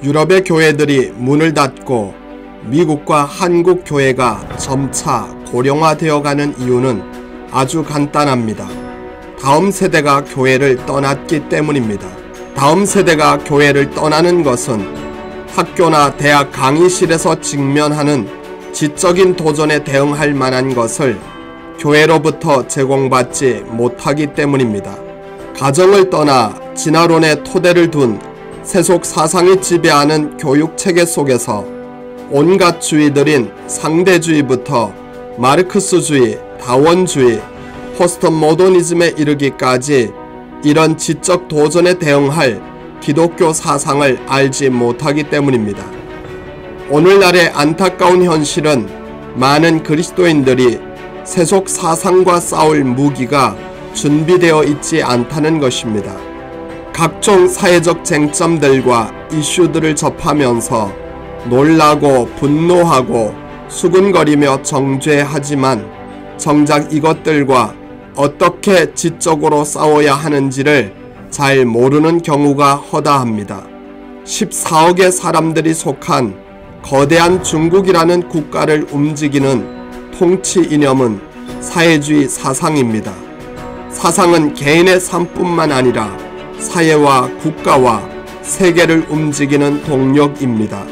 유럽의 교회들이 문을 닫고 미국과 한국 교회가 점차 고령화되어가는 이유는 아주 간단합니다. 다음 세대가 교회를 떠났기 때문입니다. 다음 세대가 교회를 떠나는 것은 학교나 대학 강의실에서 직면하는 지적인 도전에 대응할 만한 것을 교회로부터 제공받지 못하기 때문입니다. 가정을 떠나 진화론의 토대를 둔 세속 사상이 지배하는 교육체계 속에서 온갖 주의들인 상대주의부터 마르크스주의, 다원주의, 포스트모더니즘에 이르기까지 이런 지적 도전에 대응할 기독교 사상을 알지 못하기 때문입니다. 오늘날의 안타까운 현실은 많은 그리스도인들이 세속 사상과 싸울 무기가 준비되어 있지 않다는 것입니다. 각종 사회적 쟁점들과 이슈들을 접하면서 놀라고 분노하고 수군거리며 정죄하지만 정작 이것들과 어떻게 지적으로 싸워야 하는지를 잘 모르는 경우가 허다합니다. 14억의 사람들이 속한 거대한 중국이라는 국가를 움직이는 통치 이념은 사회주의 사상입니다. 사상은 개인의 삶뿐만 아니라 사회와 국가와 세계를 움직이는 동력입니다.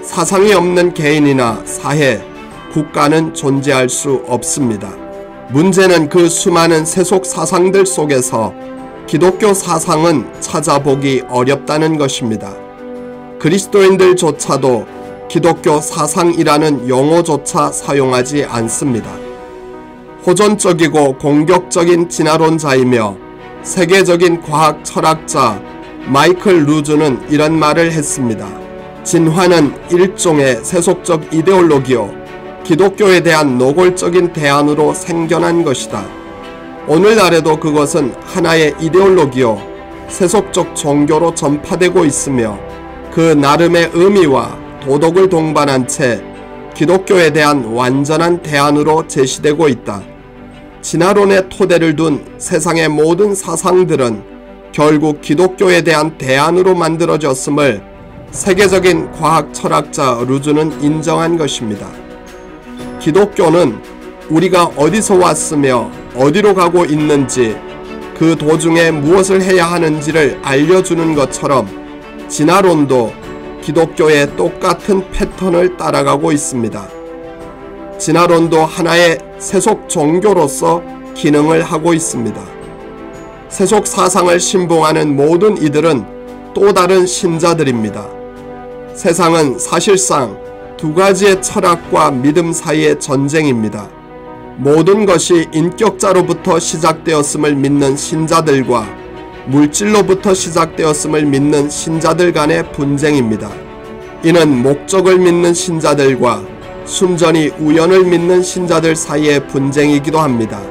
사상이 없는 개인이나 사회, 국가는 존재할 수 없습니다. 문제는 그 수많은 세속 사상들 속에서 기독교 사상은 찾아보기 어렵다는 것입니다. 그리스도인들조차도 기독교 사상이라는 용어조차 사용하지 않습니다. 호전적이고 공격적인 진화론자이며 세계적인 과학 철학자 마이클 루즈는 이런 말을 했습니다. 진화는 일종의 세속적 이데올로기요, 기독교에 대한 노골적인 대안으로 생겨난 것이다. 오늘날에도 그것은 하나의 이데올로기요, 세속적 종교로 전파되고 있으며 그 나름의 의미와 도덕을 동반한 채 기독교에 대한 완전한 대안으로 제시되고 있다. 진화론의 토대를 둔 세상의 모든 사상들은 결국 기독교에 대한 대안으로 만들어졌음을 세계적인 과학 철학자 루즈는 인정한 것입니다. 기독교는 우리가 어디서 왔으며 어디로 가고 있는지, 그 도중에 무엇을 해야 하는지를 알려주는 것처럼 진화론도 기독교의 똑같은 패턴을 따라가고 있습니다. 진화론도 하나의 세속 종교로서 기능을 하고 있습니다. 세속 사상을 신봉하는 모든 이들은 또 다른 신자들입니다. 세상은 사실상 두 가지의 철학과 믿음 사이의 전쟁입니다. 모든 것이 인격자로부터 시작되었음을 믿는 신자들과 물질로부터 시작되었음을 믿는 신자들 간의 분쟁입니다. 이는 목적을 믿는 신자들과 순전히 우연을 믿는 신자들 사이의 분쟁이기도 합니다.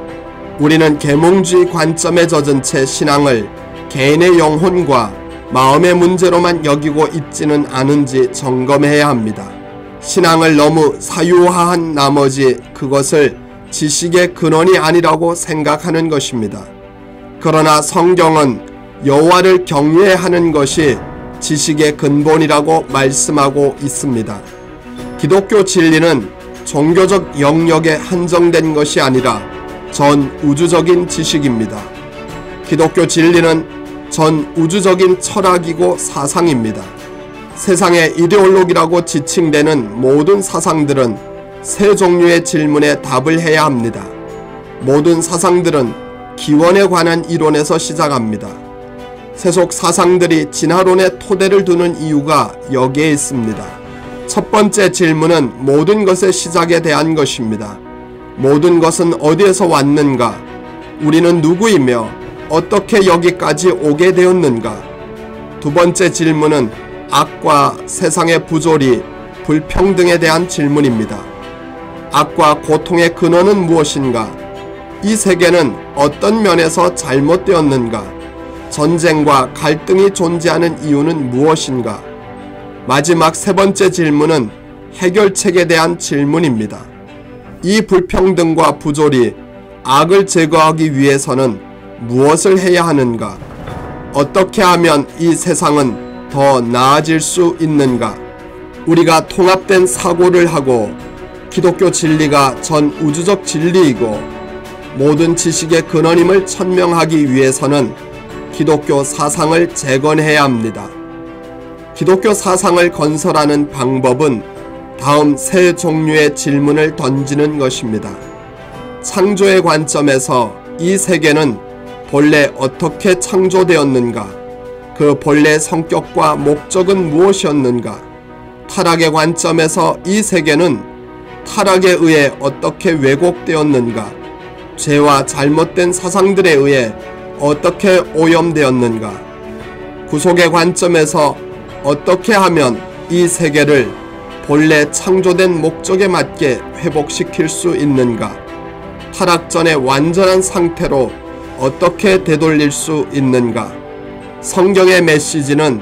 우리는 계몽주의 관점에 젖은 채 신앙을 개인의 영혼과 마음의 문제로만 여기고 있지는 않은지 점검해야 합니다. 신앙을 너무 사유화한 나머지 그것을 지식의 근원이 아니라고 생각하는 것입니다. 그러나 성경은 여호와를 경외하는 것이 지식의 근본이라고 말씀하고 있습니다. 기독교 진리는 종교적 영역에 한정된 것이 아니라 전 우주적인 지식입니다. 기독교 진리는 전 우주적인 철학이고 사상입니다. 세상의 이데올로기라고 지칭되는 모든 사상들은 세 종류의 질문에 답을 해야 합니다. 모든 사상들은 기원에 관한 이론에서 시작합니다. 세속 사상들이 진화론의 토대를 두는 이유가 여기에 있습니다. 첫 번째 질문은 모든 것의 시작에 대한 것입니다. 모든 것은 어디에서 왔는가? 우리는 누구이며 어떻게 여기까지 오게 되었는가? 두 번째 질문은 악과 세상의 부조리, 불평등에 대한 질문입니다. 악과 고통의 근원은 무엇인가? 이 세계는 어떤 면에서 잘못되었는가? 전쟁과 갈등이 존재하는 이유는 무엇인가? 마지막 세 번째 질문은 해결책에 대한 질문입니다. 이 불평등과 부조리, 악을 제거하기 위해서는 무엇을 해야 하는가? 어떻게 하면 이 세상은 더 나아질 수 있는가? 우리가 통합된 사고를 하고 기독교 진리가 전 우주적 진리이고 모든 지식의 근원임을 천명하기 위해서는 기독교 사상을 재건해야 합니다. 기독교 사상을 건설하는 방법은 다음 세 종류의 질문을 던지는 것입니다. 창조의 관점에서 이 세계는 본래 어떻게 창조되었는가? 그 본래 성격과 목적은 무엇이었는가? 타락의 관점에서 이 세계는 타락에 의해 어떻게 왜곡되었는가? 죄와 잘못된 사상들에 의해 어떻게 오염되었는가? 구속의 관점에서 어떻게 하면 이 세계를 본래 창조된 목적에 맞게 회복시킬 수 있는가? 타락 전의 완전한 상태로 어떻게 되돌릴 수 있는가? 성경의 메시지는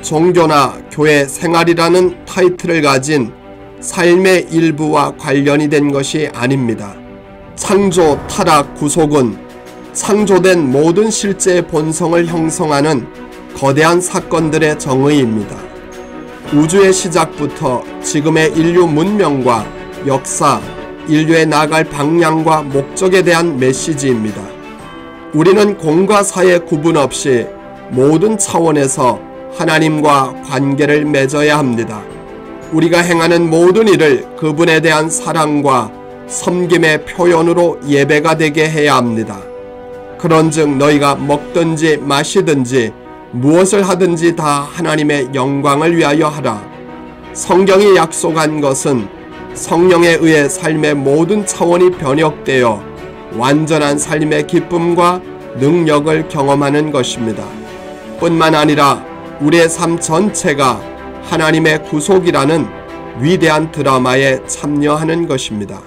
종교나 교회 생활이라는 타이틀을 가진 삶의 일부와 관련이 된 것이 아닙니다. 창조, 타락, 구속은 창조된 모든 실제의 본성을 형성하는 거대한 사건들의 정의입니다. 우주의 시작부터 지금의 인류 문명과 역사, 인류의 나아갈 방향과 목적에 대한 메시지입니다. 우리는 공과 사의 구분 없이 모든 차원에서 하나님과 관계를 맺어야 합니다. 우리가 행하는 모든 일을 그분에 대한 사랑과 섬김의 표현으로 예배가 되게 해야 합니다. 그런즉 너희가 먹든지 마시든지 무엇을 하든지 다 하나님의 영광을 위하여 하라. 성경이 약속한 것은 성령에 의해 삶의 모든 차원이 변혁되어 완전한 삶의 기쁨과 능력을 경험하는 것입니다. 뿐만 아니라 우리의 삶 전체가 하나님의 구속이라는 위대한 드라마에 참여하는 것입니다.